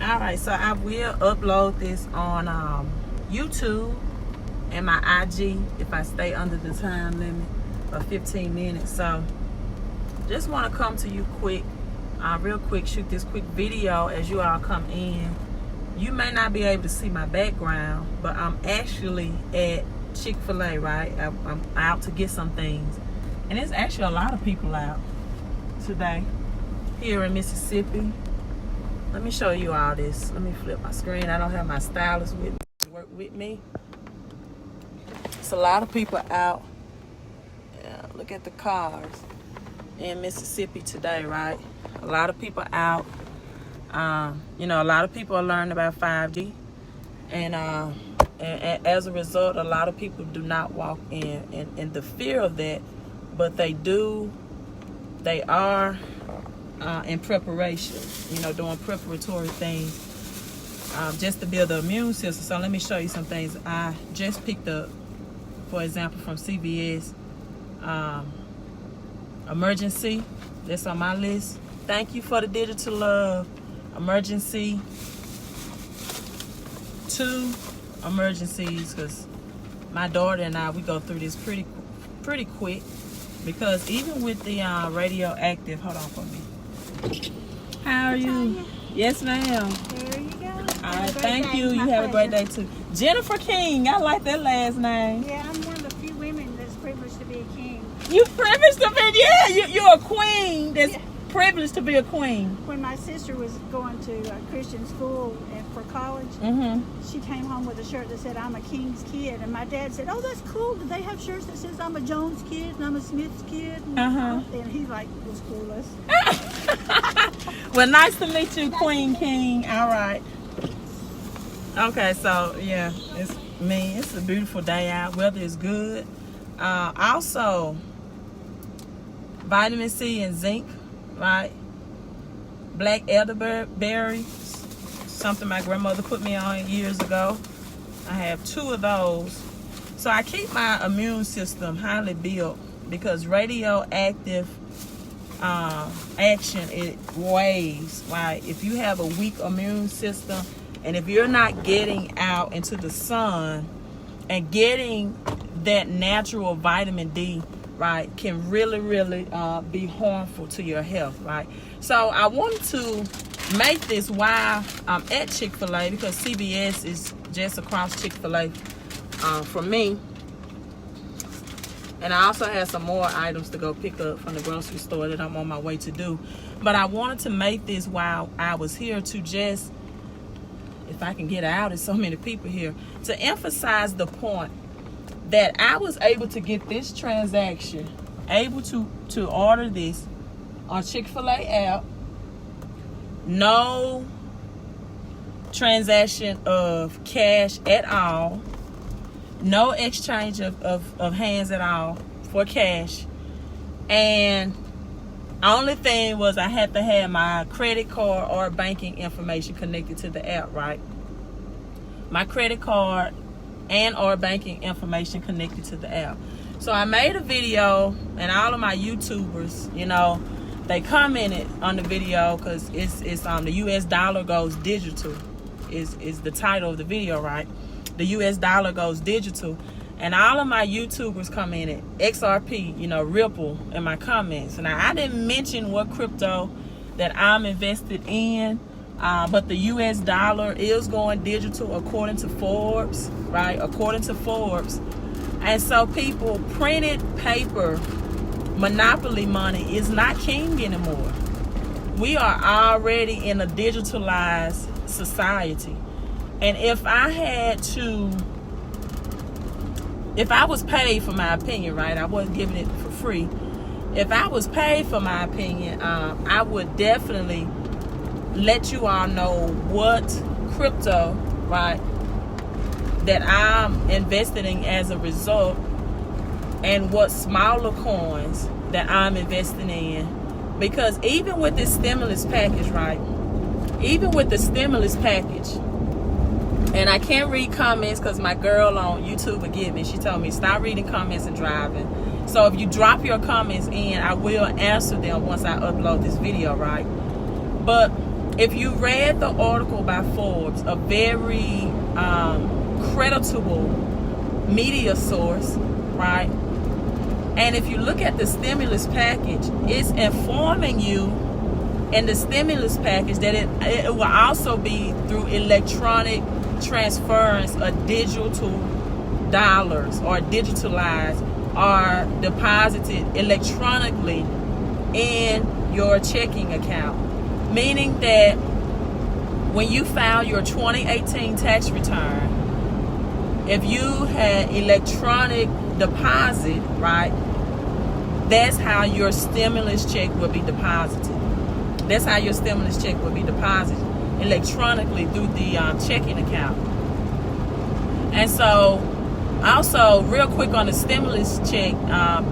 All right, so I will upload this on YouTube and my IG if I stay under the time limit of 15 minutes. So just want to come to you quick, real quick, shoot this quick video as you all come in. You may not be able to see my background, but I'm actually at Chick-fil-A, right? I'm out to get some things. And there's actually a lot of people out today here in Mississippi. Let me show you all this. Let me flip my screen. I don't have my stylist with me to work with me. It's a lot of people out. Yeah, look at the cars in Mississippi today, right? A lot of people out. You know, a lot of people are learning about 5G. And as a result, a lot of people do not walk in the fear of that, but they are in preparation, you know, doing preparatory things just to build the immune system. So let me show you some things I just picked up, for example, from CVS. Emergency, that's on my list. Thank you for the digital love. Emergency, 2 emergencies, because my daughter and I, we go through this pretty quick, because even with the radioactive, hold on for me. How are you? Yes, ma'am. There you go. All right, thank you. You have a great day too. Jennifer King, I like that last name. Yeah, I'm one of the few women that's privileged to be a king. You privileged to be, yeah, you're a queen that's privileged to be a queen. When my sister was going to a Christian school for college, she came home with a shirt that said, "I'm a King's kid." And my dad said, "Oh, that's cool. Do they have shirts that says I'm a Jones kid and I'm a Smith's kid?" And he's like, was clueless. Well, nice to meet you, Queen King. All right. Okay, so yeah, it's a beautiful day out. Weather is good. Also, vitamin C and zinc, right? Black elderberry, something my grandmother put me on years ago. I have 2 of those. So I keep my immune system highly built, because radioactive action, it weighs, right? If you have a weak immune system, and if you're not getting out into the sun and getting that natural vitamin D, right, can really be harmful to your health, right? So I wanted to make this while I'm at Chick-fil-A, because CVS is just across Chick-fil-A from me. And I also have some more items to go pick up from the grocery store that I'm on my way to do. But I wanted to make this while I was here to just, if I can get out, there's so many people here, to emphasize the point that I was able to get this transaction, able to order this on Chick-fil-A app. No transaction of cash at all. No exchange of hands at all for cash. And only thing was I had to have my credit card or banking information connected to the app, right? My credit card and or banking information connected to the app. So I made a video, and all of my YouTubers, you know, they commented on the video, because it's the US dollar goes digital is the title of the video, right? The US dollar goes digital. And all of my YouTubers commented XRP, you know, Ripple, in my comments. Now, I didn't mention what crypto that I'm invested in, but the US dollar is going digital according to Forbes, right? According to Forbes. And so people, printed paper, monopoly money is not king anymore. We are already in a digitalized society. And if I was paid for my opinion, right? I wasn't giving it for free. If I was paid for my opinion, I would definitely let you all know what crypto, right, that I'm invested in as a result, and what smaller coins that I'm investing in. Because even with this stimulus package, right, even with the stimulus package, and I can't read comments because my girl on YouTube would get me. She told me, stop reading comments and driving. So if you drop your comments in, I will answer them once I upload this video, right? But if you read the article by Forbes, a very creditable media source, right? And if you look at the stimulus package, it's informing you in the stimulus package that it will also be through electronic transference of digital dollars, or digitalized, or deposited electronically in your checking account. Meaning that when you file your 2018 tax return, if you had electronic deposit, right, that's how your stimulus check will be deposited. That's how your stimulus check will be deposited, electronically through the checking account. And so, also, real quick on the stimulus check,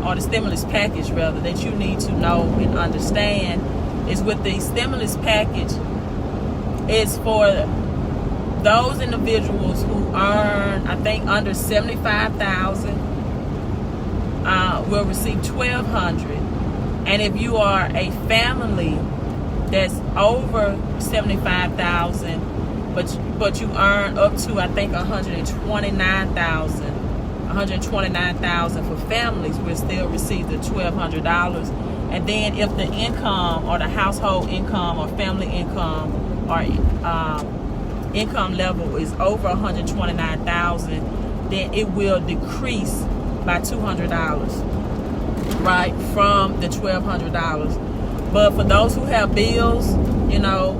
or the stimulus package rather, that you need to know and understand is with the stimulus package, is for those individuals who earn, I think, under $75,000, will receive $1,200. And if you are a family that's over $75,000, but you earn up to, I think, $129,000 for families, will still receive the $1,200. And then if the income, or the household income, or family income, or income level is over $129,000, then it will decrease by $200, right, from the $1,200. But for those who have bills, you know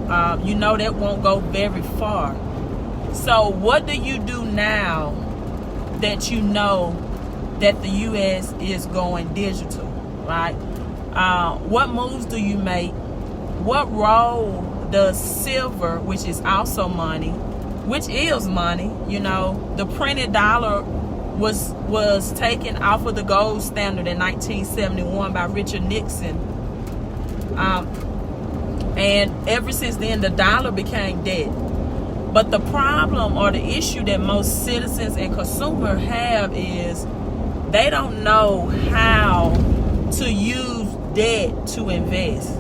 that won't go very far. So what do you do now that you know that the U.S. is going digital, right? What moves do you make? What role does silver, which is also money, which is money, the printed dollar was taken off of the gold standard in 1971 by Richard Nixon. And ever since then, the dollar became dead. But the problem, or the issue that most citizens and consumers have, is they don't know how to use debt to invest.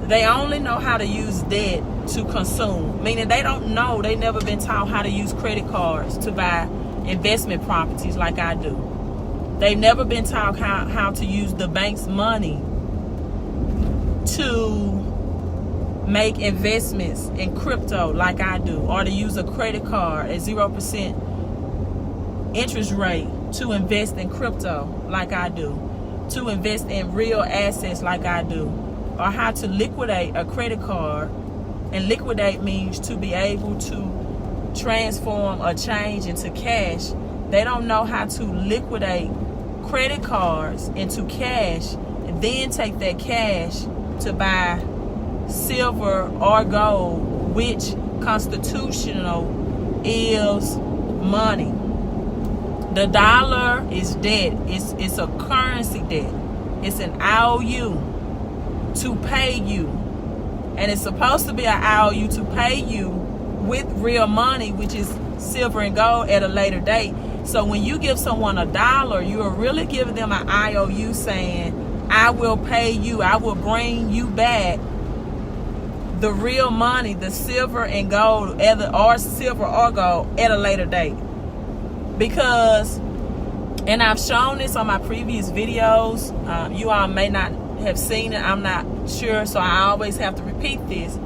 They only know how to use debt to consume, meaning they don't know, they never been taught how to use credit cards to buy investment properties like I do. They've never been taught how to use the bank's money to make investments in crypto like I do, or to use a credit card at 0% interest rate to invest in crypto like I do, to invest in real assets like I do, or how to liquidate a credit card. And liquidate means to be able to transform or change into cash. They don't know how to liquidate credit cards into cash and then take that cash to buy silver or gold, which constitutional is money. The dollar is debt. It's a currency debt. It's an IOU to pay you. And it's supposed to be an IOU to pay you with real money, which is silver and gold, at a later date. So when you give someone $1, you are really giving them an IOU saying, I will pay you, I will bring you back the real money, the silver and gold, or silver or gold, at a later date. Because, and I've shown this on my previous videos, you all may not have seen it, I'm not sure, so I always have to repeat this.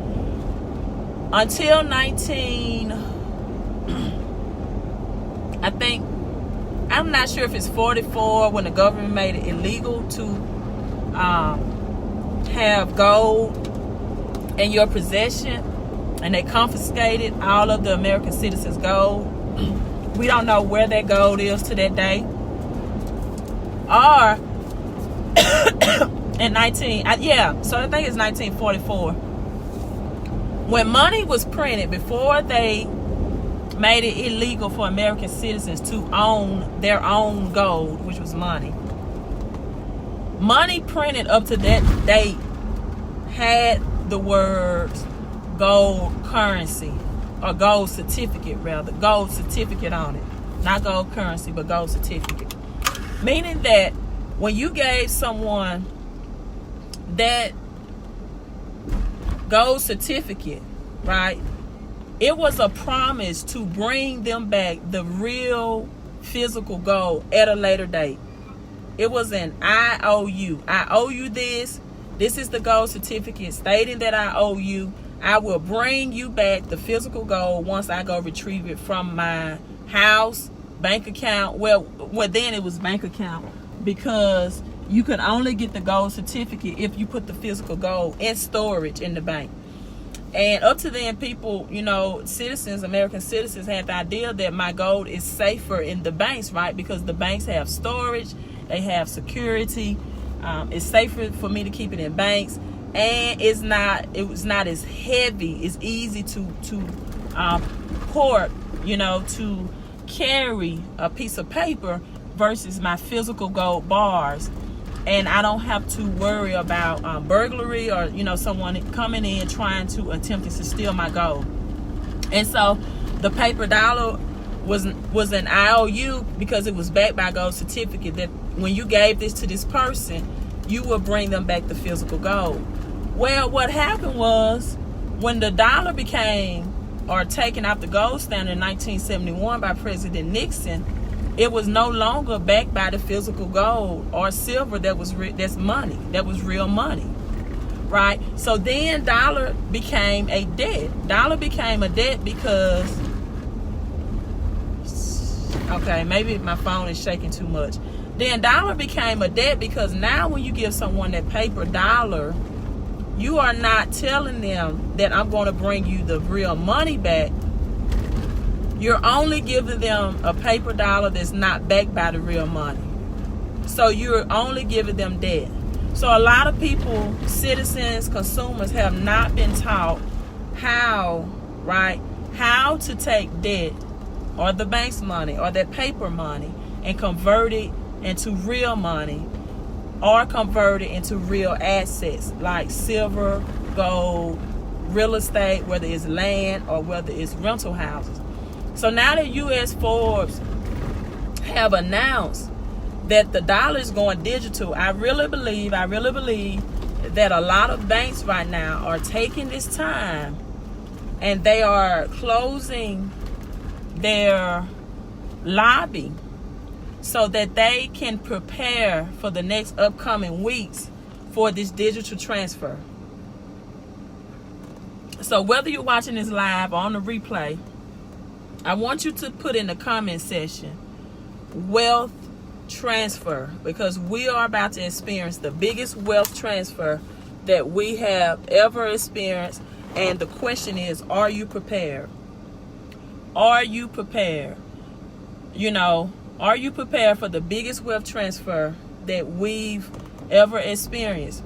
Until I'm not sure if it's 44, when the government made it illegal to have gold in your possession, and they confiscated all of the American citizens' gold. We don't know where that gold is to that day. Or in so I think it's 1944, when money was printed, before they made it illegal for American citizens to own their own gold, which was money. Money printed up to that date had the words gold currency, or gold certificate rather, gold certificate on it. Not gold currency, but gold certificate. Meaning that when you gave someone that gold certificate, right? It was a promise to bring them back the real physical gold at a later date. It was an IOU. I owe you this. This is the gold certificate stating that I owe you. I will bring you back the physical gold once I go retrieve it from my house, bank account. Well, then it was bank account, because you could only get the gold certificate if you put the physical gold in storage in the bank. And up to then, people, citizens, American citizens, had the idea that my gold is safer in the banks, right? Because the banks have storage, they have security. It's safer for me to keep it in banks, and it was not as heavy. It's easy to port, to carry a piece of paper versus my physical gold bars. And I don't have to worry about burglary or, someone coming in trying to attempt to steal my gold. And so the paper dollar was an IOU because it was backed by a gold certificate that when you gave this to this person, you will bring them back the physical gold. Well, what happened was when the dollar became or taken off the gold standard in 1971 by President Nixon, it was no longer backed by the physical gold or silver that's money, that was real money, right? So then dollar became a debt. Dollar became a debt because, okay, maybe my phone is shaking too much. Then dollar became a debt because now when you give someone that paper dollar, you are not telling them that I'm going to bring you the real money back. You're only giving them a paper dollar that's not backed by the real money. So you're only giving them debt. So a lot of people, citizens, consumers, have not been taught how to take debt or the bank's money or that paper money and convert it into real money or convert it into real assets like silver, gold, real estate, whether it's land or whether it's rental houses. So now that U.S. Forbes have announced that the dollar is going digital, I really believe that a lot of banks right now are taking this time and they are closing their lobby so that they can prepare for the next upcoming weeks for this digital transfer. So whether you're watching this live or on the replay, I want you to put in the comment section, wealth transfer, because we are about to experience the biggest wealth transfer that we have ever experienced. And the question is, are you prepared? Are you prepared? Are you prepared for the biggest wealth transfer that we've ever experienced?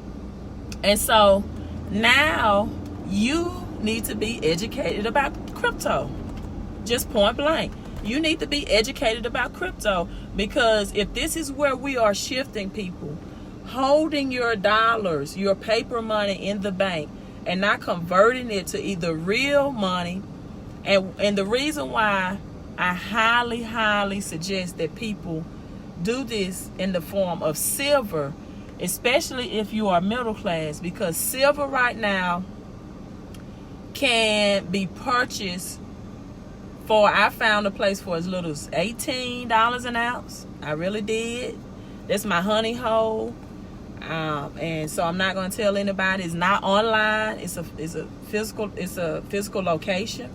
And so now you need to be educated about crypto. Just point blank. You need to be educated about crypto, because if this is where we are shifting people, holding your dollars, your paper money in the bank and not converting it to either real money, and the reason why I highly, highly suggest that people do this in the form of silver, especially if you are middle class, because silver right now can be purchased for, I found a place for as little as $18 an ounce. I really did. That's my honey hole. And so I'm not going to tell anybody. It's not online. It's a physical location.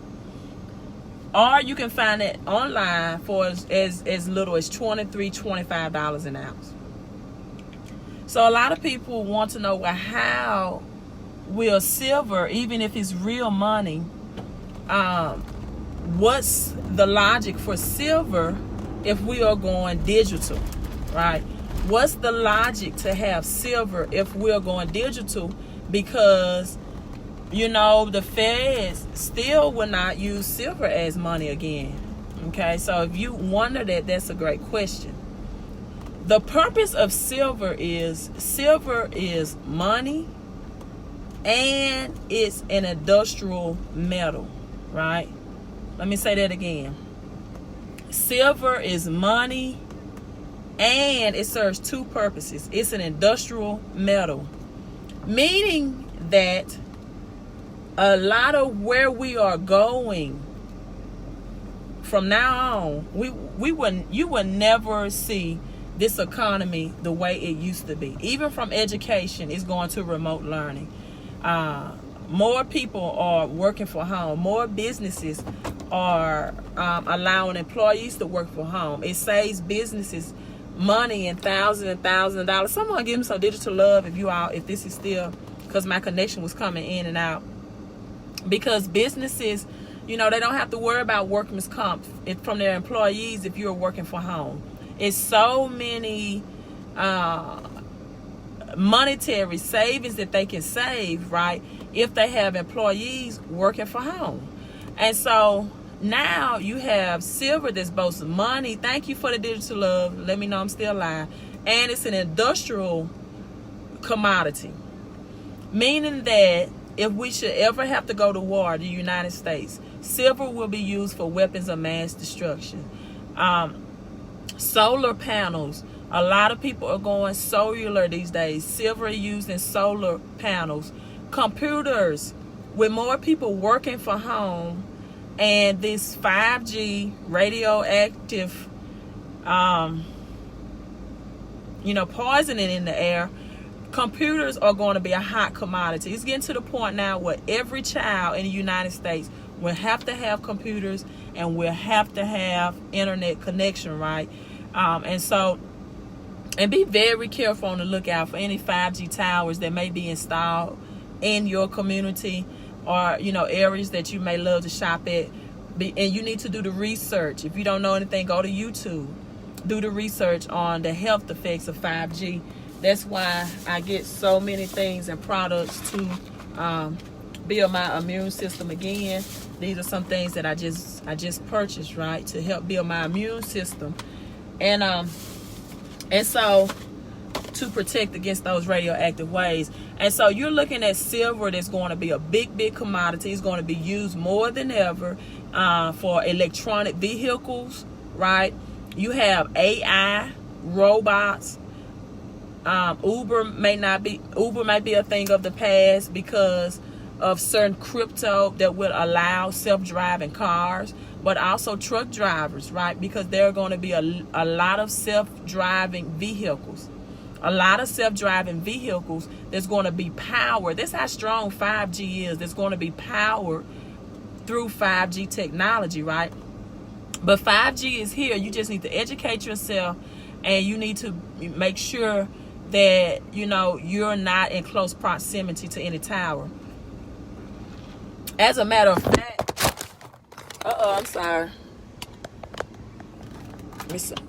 Or you can find it online for as little as $25 an ounce. So a lot of people want to know, well, how will silver, even if it's real money, what's the logic for silver if we are going digital, right? What's the logic to have silver if we're going digital? Because, the feds still will not use silver as money again. Okay, so if you wonder that, that's a great question. The purpose of silver is money, and it's an industrial metal, right? Let me say that again. Silver is money, and it serves two purposes. It's an industrial metal, meaning that a lot of where we are going from now on, you would never see this economy the way it used to be. Even from education, it's going to remote learning. More people are working from home. More businesses are allowing employees to work from home. It saves businesses money and thousands of dollars. Someone give me some digital love if this is still, because my connection was coming in and out. Because businesses, they don't have to worry about workman's comp from their employees if you're working from home. It's so many monetary savings that they can save, right, if they have employees working from home. And so now you have silver that's both money. Thank you for the digital love. Let me know I'm still alive. And it's an industrial commodity, meaning that if we should ever have to go to war, the United States, silver will be used for weapons of mass destruction. Solar panels. A lot of people are going solar these days. Silver is used in solar panels. Computers, with more people working from home and this 5G radioactive, poisoning in the air, computers are going to be a hot commodity. It's getting to the point now where every child in the United States will have to have computers and will have to have internet connection, right? And be very careful on the lookout for any 5G towers that may be installed in your community or, areas that you may love to shop at. And you need to do the research. If you don't know anything, go to YouTube. Do the research on the health effects of 5G. That's why I get so many things and products to build my immune system again. These are some things that I just purchased, right, to help build my immune system. And so to protect against those radioactive waves. And so you're looking at silver that's going to be a big commodity. It's going to be used more than ever for electronic vehicles, right? You have AI, robots. Uber might be a thing of the past because of certain crypto that will allow self-driving cars, but also truck drivers, right? Because there are going to be a lot of self-driving vehicles. A lot of self-driving vehicles that's going to be powered. That's how strong 5G is. That's going to be powered through 5G technology, right? But 5G is here. You just need to educate yourself, and you need to make sure that, you're not in close proximity to any tower. As a matter of fact, I'm sorry.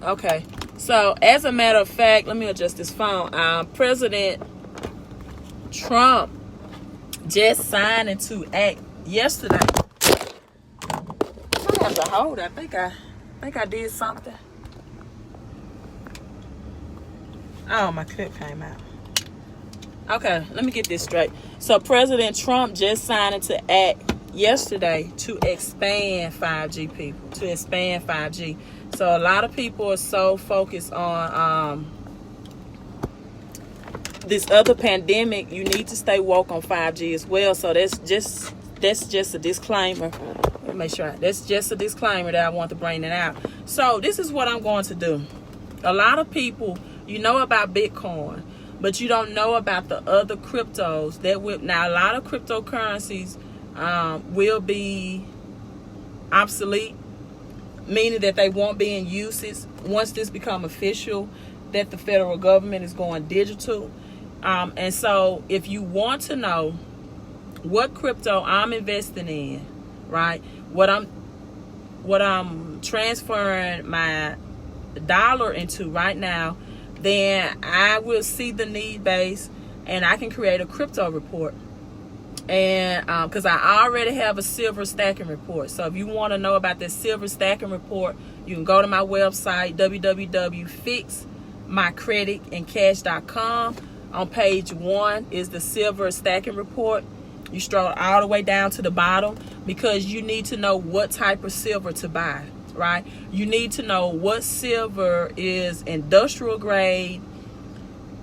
Okay. So, as a matter of fact, let me adjust this phone. President Trump just signed into act yesterday. I have to hold it. I think I did something. Oh, my clip came out. Okay, let me get this straight. So, President Trump just signed into act yesterday to expand 5G, people. To expand 5G. So a lot of people are so focused on this other pandemic. You need to stay woke on 5G as well. So that's just a disclaimer. Let me make sure. That's just a disclaimer that I want to bring it out. So this is what I'm going to do. A lot of people, know about Bitcoin, but you don't know about the other cryptos now a lot of cryptocurrencies will be obsolete, meaning that they won't be in usage once this become official that the federal government is going digital. And so if you want to know what crypto I'm investing in, right, what I'm transferring my dollar into right now, then I will see the need base and I can create a crypto report. And because I already have a silver stacking report. So if you want to know about this silver stacking report, you can go to my website, www.fixmycreditandcash.com. On page 1 is the silver stacking report. You scroll all the way down to the bottom because you need to know what type of silver to buy, right? You need to know what silver is industrial grade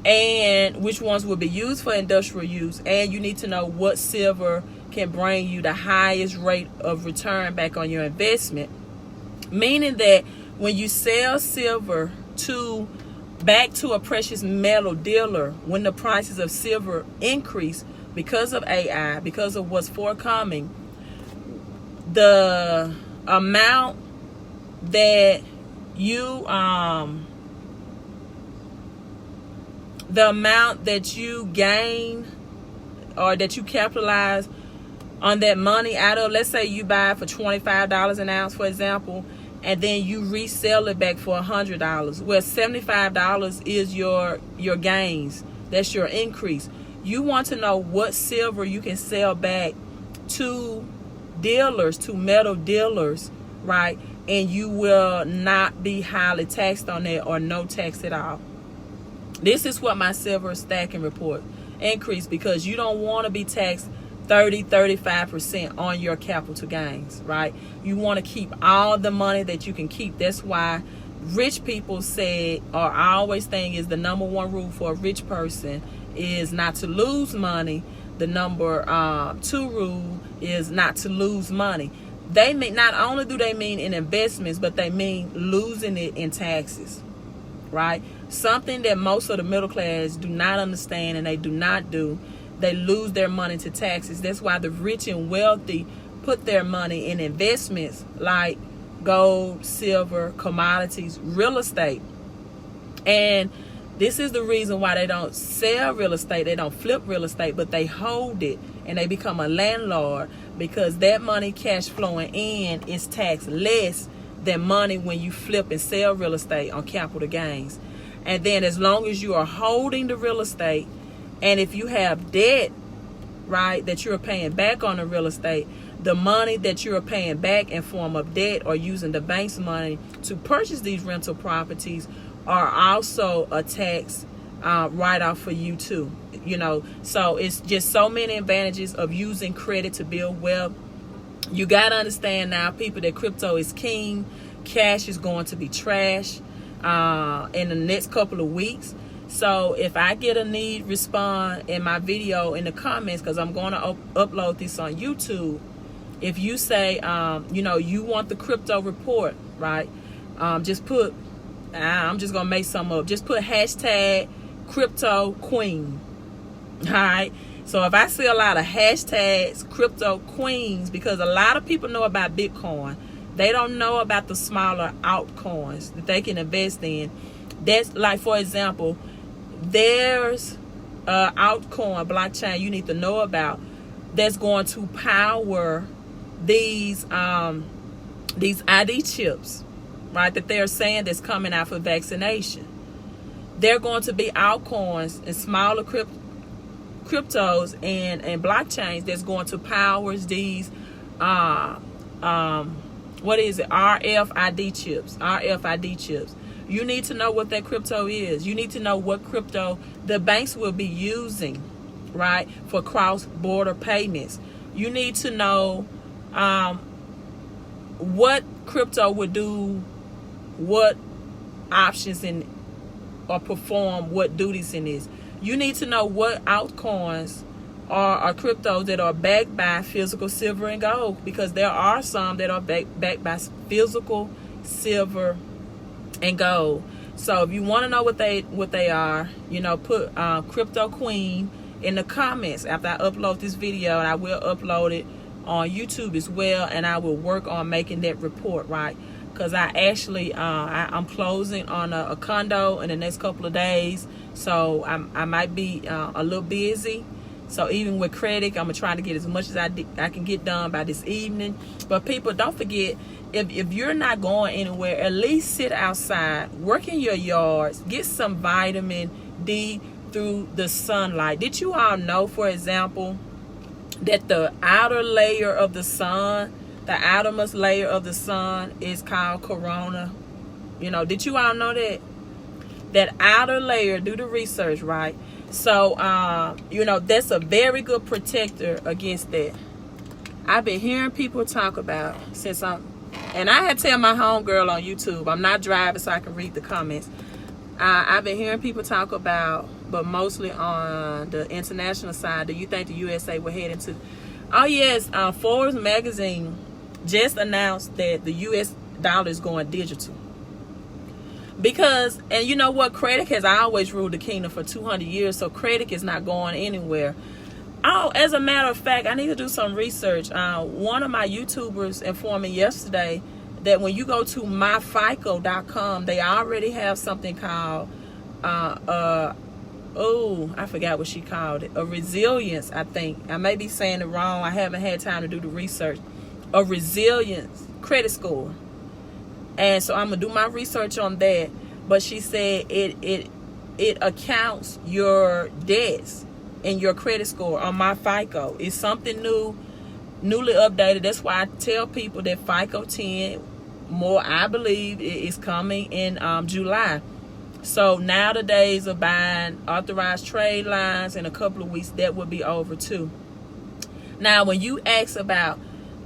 and which ones will be used for industrial use, and you need to know what silver can bring you the highest rate of return back on your investment. Meaning that when you sell silver back to a precious metal dealer, when the prices of silver increase because of AI, because of what's forthcoming, the amount that you gain or that you capitalize on that money out of, let's say you buy it for $25 an ounce, for example, and then you resell it back for $100. Well, $75 is your gains. That's your increase. You want to know what silver you can sell back to dealers, to metal dealers, right? And you will not be highly taxed on that or no tax at all. This is what my silver stacking report increased, because you don't want to be taxed 30-35% on your capital gains, right? You want to keep all the money that you can keep. That's why rich people said, or I always think is the number one rule for a rich person is not to lose money. The number 2 rule is not to lose money. They mean, not only do they mean in investments, but they mean losing it in taxes, right? Something that most of the middle class do not understand and they do not do. They lose their money to taxes. That's why the rich and wealthy put their money in investments like gold, silver, commodities, real estate. And this is the reason why they don't sell real estate. They don't flip real estate, but they hold it and they become a landlord, because that money cash flowing in is taxed less than money when you flip and sell real estate on capital gains. And then as long as you are holding the real estate, and if you have debt, right, that you're paying back on the real estate, the money that you're paying back in form of debt or using the bank's money to purchase these rental properties are also a tax write-off for you too. You know, so it's just so many advantages of using credit to build wealth. You got to understand now, people, that crypto is king. Cash is going to be trash in the next couple of weeks. So if I get a need respond in my video in the comments, because I'm going to upload this on YouTube, if you say, you know, you want the crypto report, right? Just put, I'm just going to make some up. Just put hashtag crypto queen. All right. So if I see a lot of hashtags crypto queens, because a lot of people know about Bitcoin, they don't know about the smaller altcoins that they can invest in. That's like, for example, there's altcoin blockchain you need to know about that's going to power these ID chips, right, that they're saying that's coming out for vaccination. They're going to be altcoins and smaller cryptos and blockchains that's going to power these what is it, RFID chips. You need to know what that crypto is. You need to know what crypto the banks will be using, right, for cross-border payments. You need to know what crypto would do what options in or perform what duties in this. You need to know what altcoins are cryptos that are backed by physical silver and gold, because there are some that are backed by physical silver and gold. So if you want to know what they are, you know, put crypto queen in the comments after I upload this video, and I will upload it on YouTube as well, and I will work on making that report, right? Because I actually I'm closing on a condo in the next couple of days, so I might be a little busy. So even with credit, I'm gonna try to get as much as I can get done by this evening. But people, don't forget, if you're not going anywhere, at least sit outside, work in your yards, get some vitamin D through the sunlight. Did you all know, for example, that the outer layer of the sun, the outermost layer of the sun, is called corona? You know, did you all know that? That outer layer, do the research, right? So, you know, that's a very good protector against that. I've been hearing people talk about, and I had to tell my homegirl on YouTube, I'm not driving so I can read the comments. I've been hearing people talk about, but mostly on the international side, do you think the USA will head into Oh yes, Forbes magazine just announced that the U.S. dollar is going digital. Because, and you know what, credit has always ruled the kingdom for 200 years, so credit is not going anywhere. Oh, as a matter of fact, I need to do some research. One of my YouTubers informed me yesterday that when you go to myfico.com, they already have something called, I forgot what she called it, a resilience, I think. I may be saying it wrong. I haven't had time to do the research. A resilience credit score. And so I'm gonna do my research on that. But she said it accounts your debts and your credit score on my FICO. It's something new, newly updated. That's why I tell people that FICO 10 more, I believe, is coming in July. So now the days of buying authorized trade lines in a couple of weeks, that will be over too. Now, when you ask about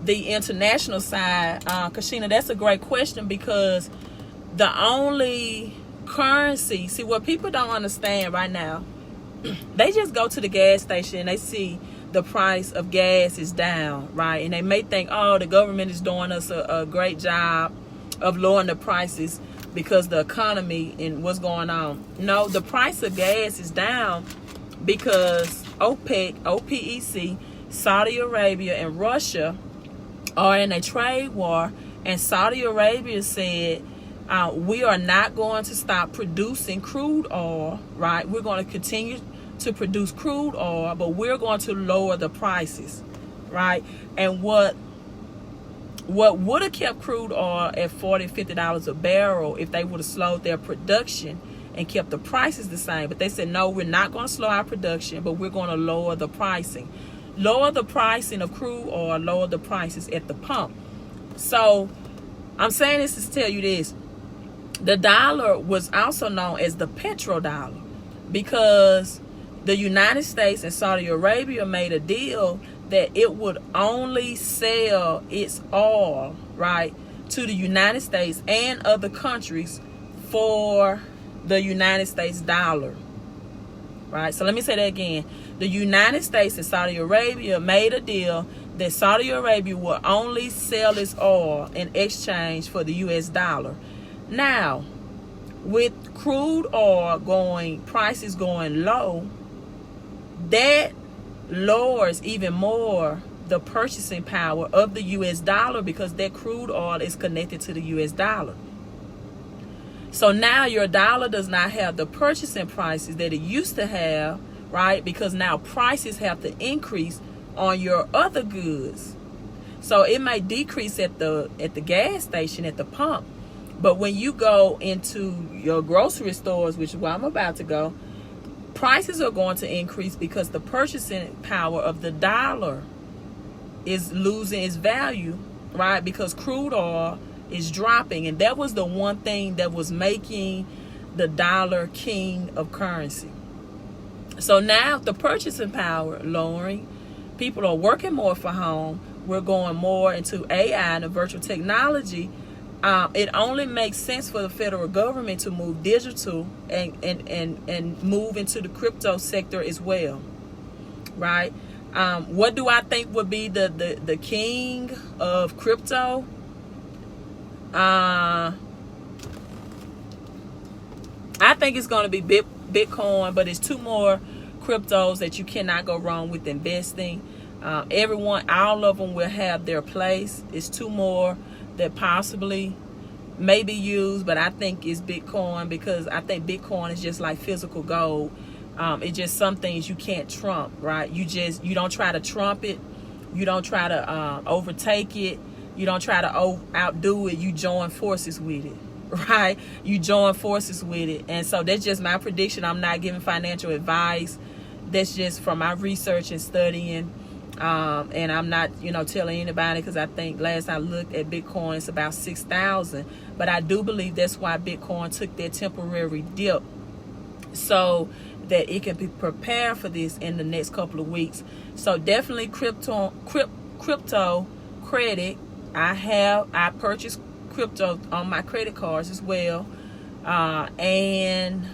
the international side, Kashina, that's a great question, because the only currency, see, what people don't understand right now, they just go to the gas station and they see the price of gas is down, right? And they may think, oh, the government is doing us a great job of lowering the prices because the economy and what's going on. No, the price of gas is down because OPEC, Saudi Arabia, and Russia are in a trade war, and Saudi Arabia said, we are not going to stop producing crude oil, right? We're going to continue to produce crude oil, but we're going to lower the prices, right? And what would have kept crude oil at $40, $50 a barrel if they would have slowed their production and kept the prices the same. But they said, no, we're not going to slow our production, but we're going to lower the pricing. Lower the pricing of crude oil, lower the prices at the pump. So I'm saying this to tell you this. The dollar was also known as the petrodollar because the United States and Saudi Arabia made a deal that it would only sell its oil, right, to the United States and other countries for the United States dollar, right? So let me say that again. The United States and Saudi Arabia made a deal that Saudi Arabia will only sell its oil in exchange for the U.S. dollar. Now, with crude oil prices going low, that lowers even more the purchasing power of the U.S. dollar because that crude oil is connected to the U.S. dollar. So now your dollar does not have the purchasing prices that it used to have, right? Because now prices have to increase on your other goods. So it may decrease at the gas station, at the pump. But when you go into your grocery stores, which is where I'm about to go, prices are going to increase because the purchasing power of the dollar is losing its value, right? Because crude oil is dropping. And that was the one thing that was making the dollar king of currency. So now the purchasing power lowering, people are working more for home. We're going more into AI and virtual technology. It only makes sense for the federal government to move digital and move into the crypto sector as well, right? What do I think would be the king of crypto? I think it's going to be Bitcoin, but it's two more cryptos that you cannot go wrong with investing. All of them will have their place. It's two more that possibly may be used, but I think it's Bitcoin because I think Bitcoin is just like physical gold. It's just some things you can't trump, right? You don't try to trump it. You don't try to overtake it. You don't try to outdo it. You join forces with it, right? You join forces with it. And so that's just my prediction. I'm not giving financial advice. That's just from my research and studying. And I'm not, telling anybody because I think last I looked at Bitcoin, it's about 6,000. But I do believe that's why Bitcoin took that temporary dip so that it can be prepared for this in the next couple of weeks. So definitely crypto credit. I purchased crypto on my credit cards as well, and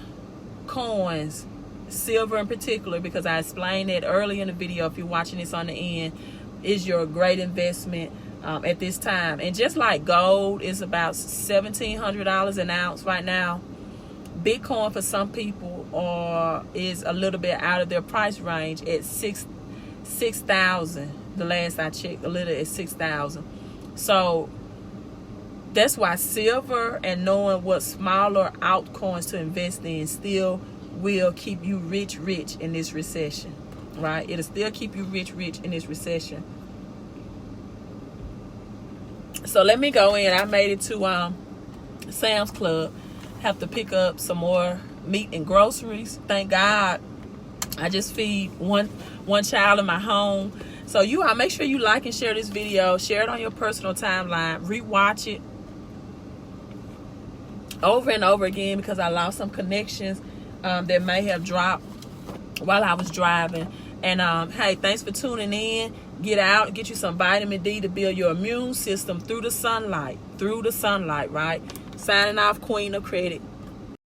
coins. Silver in particular, because I explained it earlier in the video. If you're watching this on the end, is your great investment at this time. And just like gold is about $1,700 an ounce right now, Bitcoin for some people is a little bit out of their price range at 6,000. The last I checked, a little at 6,000. So that's why silver and knowing what smaller altcoins to invest in still will keep you rich in this recession, right? It'll still keep you rich in this recession. So let me go in. I made it to Sam's Club. Have to pick up some more meat and groceries. Thank God I just feed one child in my home. So you all make sure you like and share this video. Share it on your personal timeline. Rewatch it over and over again, because I lost some connections that may have dropped while I was driving. And hey, thanks for tuning in. Get out, get you some vitamin D to build your immune system through the sunlight, right? Signing off, Queen of Credit.